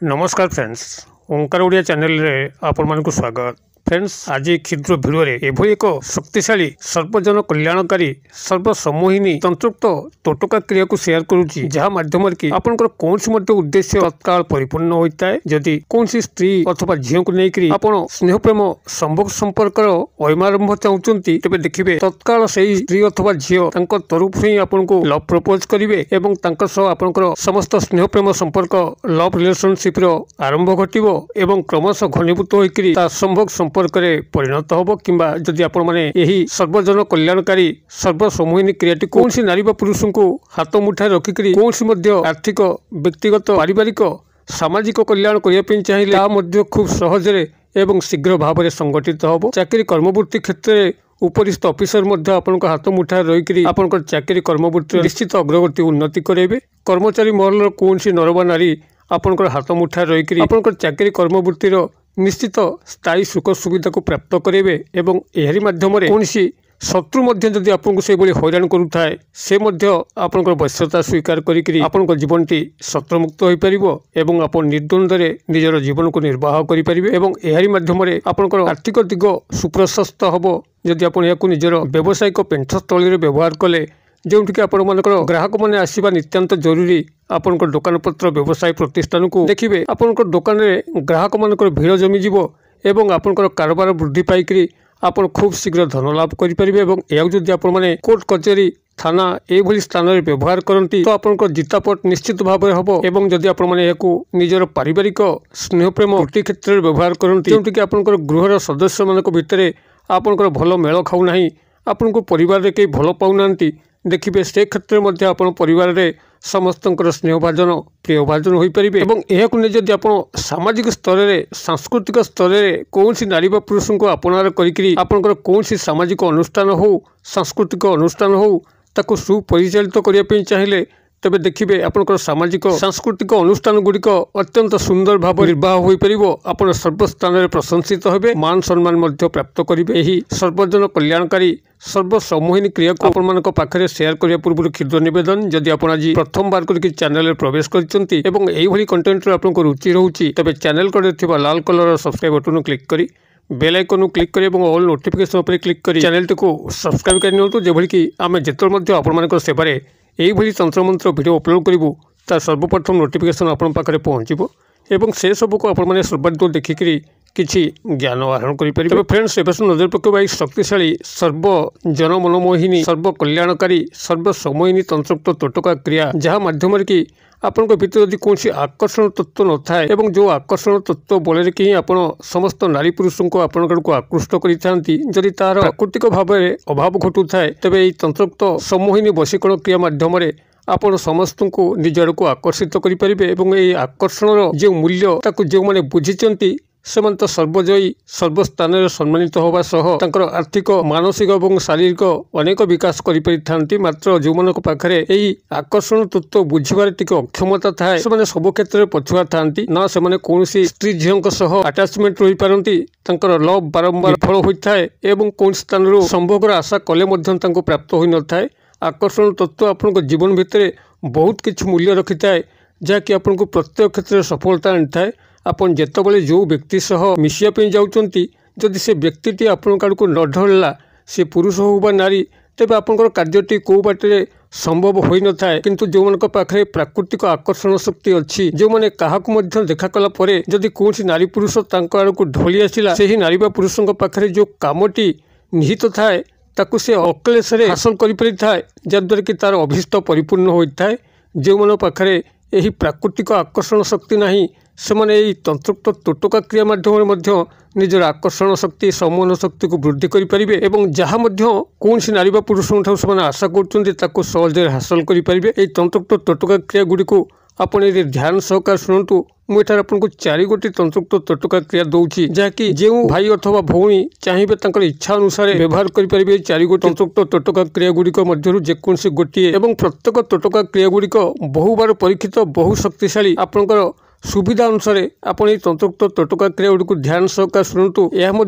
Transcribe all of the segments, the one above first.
नमस्कार फ्रेंड्स, ओंकार ओडिया चैनल रे आपण मानकु स्वागत। फ्रेंड्स, आज क्षुद्र भिडियो एभली एक शक्तिशाली सर्वजन कल्याणकारी सर्वसमोहिनी तंत्रयुक्त टोटका क्रिया को शेयर करुच्ची, जहाँ माध्यम आपंकर कौन उद्देश्य तत्काल परिपूर्ण होता है। जदि कौन स्त्री अथवा झील को लेकर आपण स्नेह प्रेम संभोग संपर्क अयमारंभ चाहते, तेज देखिए तत्काल से स्त्री अथवा झील तरफ ही आपको लव प्रपोज करेंगे एवं आपंकर समस्त स्नेह प्रेम संपर्क लव रिलेशनशिप आरंभ घटव एवं क्रमश घनीभूत होकर संभोग संपर्क परिणत होब। किंबा जदि आपण माने यही सर्वजन कल्याणकारी सर्वसमूहिनी क्रियाटी कौन नारी बा पुरुष को हाथ मुठा रखिक कौन आर्थिक व्यक्तिगत पारिवारिक सामाजिक कल्याण करने चाहिए खूब सहजरे एवं शीघ्र भाव में संगठित होब। चाकरी कर्मवृत्ति क्षेत्र में उपरिस्थ ऑफिसर हाथ मुठा रही आपंकर चाकरी कर्मवृत्ति निश्चित अग्रगति उन्नति करेंगे। कर्मचारी महल कौन नरवा नारी आपंकर हाथ मुठा रही आपंकर चाकरी कर्मवृत्तिर निश्चित स्थायी सुख सुविधा को प्राप्त करेंगे एवं एहरी माध्यम कौन शत्रु जदि आपको से हैरान करुए से आपंकर वश्यता स्वीकार कर जीवन टी शत्रुमुक्त हो पार एवं आप निर्द्वंद्व निजर जीवन को निर्वाह करेंगे एवं एहरी माध्यम आपंकर आर्थिक दिग सुप्रशस्त हम। जदि आप निजर व्यावसायिक पेंठस्थल व्यवहार कले जोटि आपंकर ग्राहक मैंने आसवा नितांत जरूरी आपंकर दुकान पत्र व्यवसाय प्रतिष्ठान को देखिए आपंकर दुकान में ग्राहक मानकर भीड़ जमीज एवं आपंकर कारोबार वृद्धि पाई आपन खूब शीघ्र धन लाभ करेंगे। आप कोर्ट कचेरी थाना ये स्थान में व्यवहार करती तो आपंकर जितापट निश्चित भाव में हम एवं जदि आप निजर पारिवारिक स्नेह प्रेम वृत्ति क्षेत्र में व्यवहार करती जोटि आपंकर गृहर सदस्य मान भर आपंकर भल मेल खाऊना आपन को परिवार कई भल पाऊना देखिए से क्षेत्र में परिवार में समस्त स्नेहभाजन प्रियभाजन हो पारे और यह जदि आप सामाजिक स्तर में सांस्कृतिक स्तर में कौन नारी बा पुरुष को अपनार कर कौन सामाजिक अनुष्ठान हो सांस्कृतिक अनुष्ठान हो ताको सुपरिचालित करने चाहिए तेज देखिए आपंकर सामाजिक सांस्कृतिक अनुष्ठान गुड़िक अत्यंत सुंदर भाव निर्वाह हो पार आप सर्वस्थान में प्रशंसित होते मान सम्मान प्राप्त करेंगे। यही सर्वजन कल्याणकारी सर्वसमूहिनी क्रिया को आप पाखे शेयर करने पूर्व क्षुद्र नवेदन, जदि आप आज प्रथम बार करके चैनल में प्रवेश कर कंटेंट आपको रुचि रोचे तेज चैनल कड़े लाल कलर सब्सक्राइब बटन क्लिक कर बेल आइकन क्लिक करें और ऑल नोटिफिकेशन पर क्लिक कर चैनल टी को सब्सक्राइब कर जो कि आम जिते आपण सेवार यही तंत्रमंत्र वीडियो अपलोड करूँ तार सर्वप्रथम नोटिफिकेशन आपण पाखे पहुँचो एवं से सब को आपण सर्वाधिक देखिक किसी ज्ञान आहरण करेंगे। फ्रेंड्स, एवं नजर पकड़ शक्तिशाली सर्वजन मनमोहिनी सर्वकल्याणकारी सर्वसमोहिनी तंत्रयुक्त टोटका क्रिया जहाँ माध्यम कि आपण भीतर यदि कौन आकर्षण तत्व न थाए एवं जो आकर्षण तत्व बल कि आप समस्त नारी पुरुष को आपको आकृष्ट करती तार प्राकृतिक भाव में अभाव घटू थाए तेज यही तंत्रयुक्त समोहिनी वशीकरण क्रिया माध्यम आपण समस्त को निज आड़ को आकर्षित करेंगे। आकर्षण जो मूल्य जो मैंने बुझी से तो सर्वजयी सर्वस्थान में सम्मानित होगा सह आर्थिक मानसिक और शारीरिक अनेक विकास कर मात्र जो मान पाखे यही आकर्षण तत्व बुझार टी अक्षमता थाए से सब क्षेत्र में पछुआ था ना से कौन स्त्री झील आटाचमेंट रही पारती लव बारंबार फल होता है एवं कौन स्थान संभोगर आशा कले प्राप्त हो न था। आकर्षण तत्व आपन जीवन भितर बहुत किसी मूल्य रखी थाए जहाँकि आपको प्रत्येक क्षेत्र में सफलता आनी थाए। आपन जितेबाला जो व्यक्ति सह मिसापी जाऊँगी जदि से व्यक्ति आपण को न ढलला से पुरुष हो बा नारी तेज आपंकर कार्यटी कौ बाटे संभव हो न था किंतु जो मान पाखे प्राकृतिक आकर्षण शक्ति अच्छी जो मैंने क्या देखा कला जदि कौन नारी पुरुष आड़ को ढली आसला से ही नारी बा पुरुष पाखे जो कामटी निहित थाए ताकू से अक्लेश हासिल कर जद्वारा कि तार अभीष्ट परिपूर्ण होता है। जो मान पाखे यही प्राकृतिक आकर्षण शक्ति नहीं से मैंने तंत्रयुक्त टोटका क्रिया माध्यम निजर आकर्षण शक्ति सम्मोहन शक्ति को वृद्धि करेंगे और जहाँ कौन नारी बा पुरुष से आशा कर सहज हासिल करेंगे। तंत्रयुक्त टोटका क्रिया गुड़ी को आप ध्यान सहकार शुणु मुझे आपको 4 गोटी तंत्रयुक्त टोटका क्रिया दूसरी जहाँकि जो भाई अथवा भौणी चाहिए इच्छा अनुसार व्यवहार करेंगे 4 गोटी तंत्रयुक्त टोटका क्रिया गुड़िक मध्य जेकोसी गोटे और प्रत्येक टोटका क्रिया गुड़िक बहुबार परीक्षित बहु शक्तिशाली आपंकर सुविधा अनुसार आप तंत्रयुक्त टोटका क्रिया गुड़ी को ध्यान सहकार शुणु यह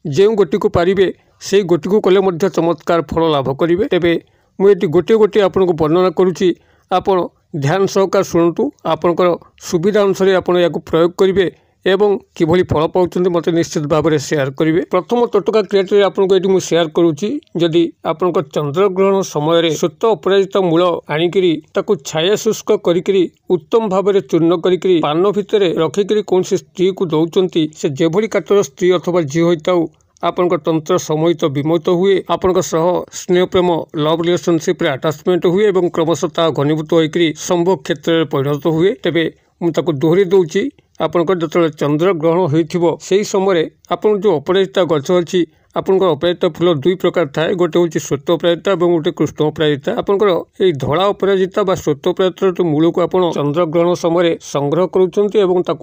जो गोटी को पारे से गोटी को कले चमत्कार फल लाभ करेंगे। तेज मुझे गोटे गोटे आपको वर्णना करुच्ची आपण ध्यान सहकार शुणु आपणकर सुविधा अनुसार आपड़ या प्रयोग करेंगे एवं किभली फल पाँच मत निश्चित भाव में सेयार करेंगे। प्रथम टोटका क्रियाटे आपको ये मुझे सेयार करुच्ची जदि आपण चंद्रग्रहण समय श्वेत अपराजिता मूल आनिकी छाया शुष्क करी उत्तम भाव में चूर्ण करी पान भितर रखिकी कौन स्त्री को दौरान से जेभली काटर स्त्री अथवा झी होता आपनका तंत्र समोहित विमोहित हुए आपण स्नेह प्रेम लव रिलेशनशिप रे अटैचमेंट हुए एवं क्रमशः घनीभूत होकर संभोग क्षेत्र में परिणत हुए। तेबे मुझे दोहरी दूची आपनकर जो चंद्र ग्रहण हो समय आपन जो अपराजिता गछ अच्छी आपनकर अपराजिता फूल दुई प्रकार थाए गोटे हूँ श्वेत अपराजिता और गोटे कृष्ण अपराजिता। आपनकर ये धड़ा अपराजिता बा श्वेत अपराजिता जो मूल को आप चंद्र ग्रहण समय संग्रह करुँच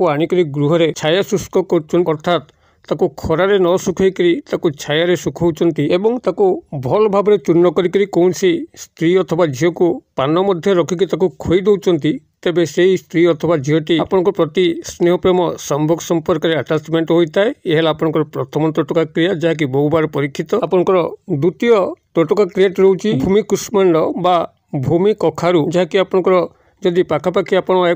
आनिक गृह में छाया शुष्क कर अर्थात ताको खरारे न सुखैकरी ताको छाया सुखौचंती एवं ताको भल भाव में चूर्ण करी कौन स्त्री अथवा झील को पान मध्य रखिकी ताको खोई दौरान तेबे से स्त्री अथवा झीटी आपण प्रति स्नेह प्रेम संभोग संपर्क में अटैचमेंट होता है। यह आपंकर प्रथम टोटका क्रिया जहाँकि बहुबार परीक्षित। आपंकर द्वितीय टोटका क्रिया रोचे भूमि कुष्मांड बा भूमि कखारु जहाँकि आपंकर जदि पाखापाखि आपण या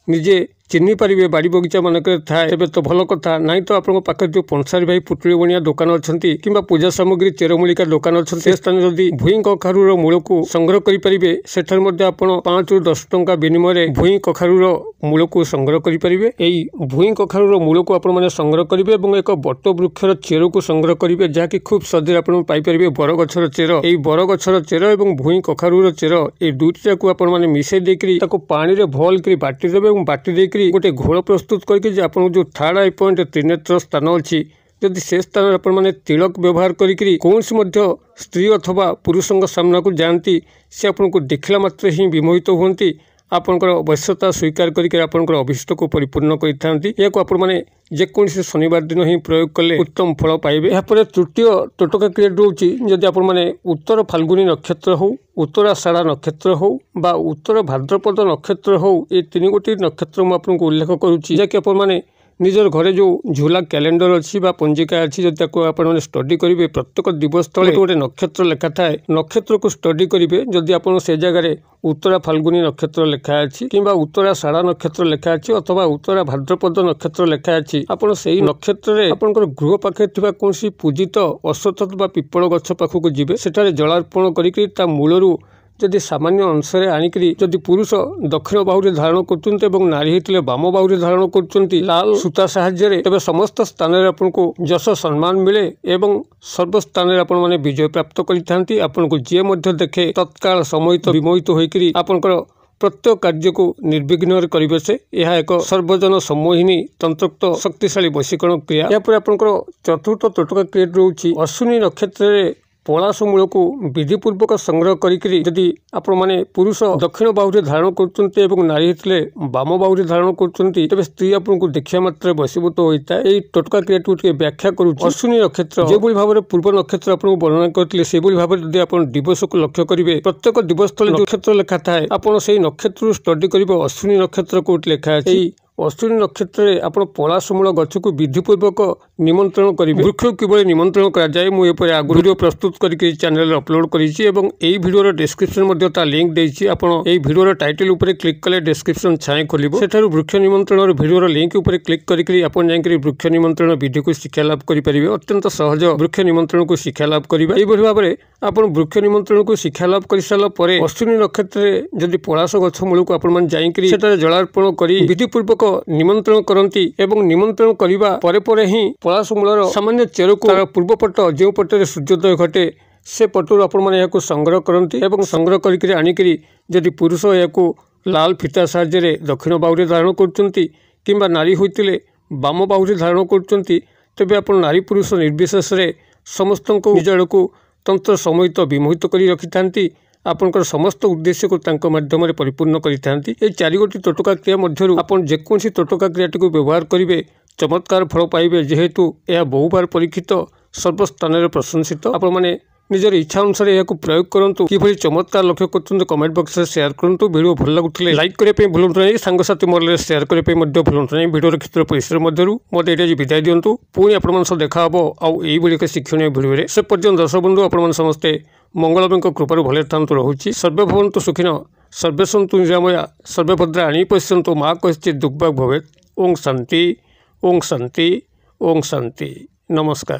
निजे चिन्ह पारे बाड़ी बगीचा मानक थाए तेज तो भल कथा नाई तो आपको पाखे जो पंसारी भाई पुटुली बणिया दुकान अच्छा कि पूजा सामग्री चेरमूलिका दुकान अच्छा से स्थान जदि भूई कखारूर मूल को संग्रह करेंगे सेठार 5 ରୁ 10 टंका विनिमय भूई कखारूर मूल को संग्रह करेंगे। यही भूई कखारूर मूल को आपने संग्रह करेंगे और एक बट वृक्षर चेर को संग्रह करेंगे जहाँकि खूब सदे आपरे बरगछर चेर यही बरगछर चेर और भूई कखारूर चेर ये दुईटा को आपने मिसई देकर पानी में भल कर बाटिदेवे और बाटी देकर गोटे घोल प्रस्तुत करके आपन जो थर्ड आई पॉइंट त्रिनेत्र स्थान अच्छी जदि से स्थान आपने तिलक व्यवहार करी कौन स्त्री अथवा पुरुषों सामना को जाती से आपन को देखला मात्र ही विमोहित होती आपंकर वश्यता स्वीकार करके आपंकर अभिष्ट को परिपूर्ण करते जेकोसी शनिवार दिन ही प्रयोग कले उत्तम फल पाइबे। यापर तृतीय टोटका क्रिया रोचे जदि आपने उत्तर फाल्गुनी नक्षत्र हो उत्तराषाढ़ा नक्षत्र हो बा उत्तर भाद्रपद नक्षत्र हो ये 3 गोटी नक्षत्र मुझे उल्लेख करुच्ची जहाँकि आपने निजर घरे जो झूला कैलेंडर अच्छी पंजिका अच्छी जब आपने स्टडी करेंगे प्रत्येक दिवस तले गोटे नक्षत्र लेखा थाए नक्षत्र को स्टडी करेंगे जदि आप से जगह उत्तरा फाल्गुनी नक्षत्र लेखा अच्छी कि उत्तराषाढ़ा नक्षत्र लेखा अच्छी अथवा उत्तरा भाद्रपद नक्षत्र लेखा अच्छी आपड़ से नक्षत्र में आपंकर गृह पाखे कौन पूजित अश्वत्थ बा पिपल गछ पाखक जी सेठारे जलार्पण कर मूलरू जदि सामान्य अंश आनिकी जदि पुरुष दक्षिण बाहुरे धारण कर नारी होते बाम बाहुरे धारण कर लाल सूता साहाय्य तेज समस्त स्थान आपको जश सम्मान मिले एवं सर्वस्थान आपने विजय प्राप्त करते आपन को जी देखे तत्काल समोहित विमोहित होकर आपंकर प्रत्येक कार्य को निर्विघ्न करेंगे से यह एक सर्वजन सम्मोहिनी तंत्रोक्त शक्तिशाली वशीकरण क्रिया। यापर आपंकर चतुर्थ टोटका क्रिया रोचे अश्विनी नक्षत्र पलाश मूल को विधिपूर्वक संग्रह करी जदि आपण माने पुरुष दक्षिण बाहुरे धारण कर नारी होते बाम बाहुरे धारण कर स्त्री आपको देखा मात्र वशीभूत होता है। टोटका क्रिया व्याख्या करूँ अश्विनी नक्षत्र जो भाव में पूर्व नक्षत्र आपको वर्णना करते से भाव में जब आप दिवस को लक्ष्य करेंगे प्रत्येक दिवस तले नक्षत्र लेखा थाए आपड़ से नक्षत्र स्टडी करेंगे अश्विनी नक्षत्र कोट लेखा है अश्विनी नक्षत्र में आप पलाश मूल गछ को विधिपूर्वक निमंत्रण करेंगे। वृक्ष किभली निमंत्रण कराए मुझे आगु वीडियो प्रस्तुत करके चैनल अपलोड करी भिडियोर डिस्क्रिप्शन लिंक देती आपड़ भिडियोर टाइटल उपर क्लिक कले डिस्क्रिप्शन छाए खोल सेठार वृक्ष निमंत्रण भिडियोर लिंक उपर क्लिक करके आप वृक्ष निमंत्रण विधि को शिक्षा लाभ करेंगे। अत्यंत सहज वृक्ष निमंत्रण को शिक्षा लाभ करवा यही भाव में आप वृक्ष निमंत्रण को शिक्षा लाभ कर सारापर अश्विनी नक्षत्र जदि पलाश गछ मूल को आपण जाकर जलार्पण कर विधिपूर्वक निमंत्रण करती एवं निमंत्रण करने पर ही पलाश मूलर सामान्य चेर को पूर्वपट जो पटे सूर्योदय घटे से पटू आपको संग्रह करती एवं संग्रह करके आनिकी जदि पुरुष या लाल फिता साहाय्य दक्षिण बाहुरे धारण कर नारी होते बाम बाहुरे धारण कर तेज आप नारी पुरुष निर्विशेष समस्त निज आड़ को तंत्र समोहित विमोहित कर रखि था आपंकर समस्त उद्देश्य को माध्यम परिपूर्ण करते। ये 4 गोटी टोटका क्रिया मध्य आप जेकोसी टोटका क्रियाटी को व्यवहार करेंगे चमत्कार फल पाइबे जेहेतु यह बहुबार परीक्षित सर्वस्थान प्रशंसित। आपने निजर इच्छा अनुसार यह प्रयोग करूँ कि चमत्कार लक्ष्य कर कमेंट बॉक्स में शेयर करूँ। वीडियो भल लगुले लाइक करने भूलु नहीं, सांगसाथी मल शेयर करने भूलु नहीं। वीडियो क्षेत्र परिसर मध्य मत ये विदाय दिंतु। पुणी आप देखा आउ एक शिक्षणीय भिडियो से पर्यटन दर्शक बंधु आप समस्ते मंगलमी कृपार भले था रोचे। सर्वे भवन्तु सुखिनः, सर्वे सन्तु निरामया, सर्वे भद्राणि पश्यन्तु मा कश्चित् दुर्भाग् भवेत्। ओं शांति, ओं शांति, ओं शांति। नमस्कार।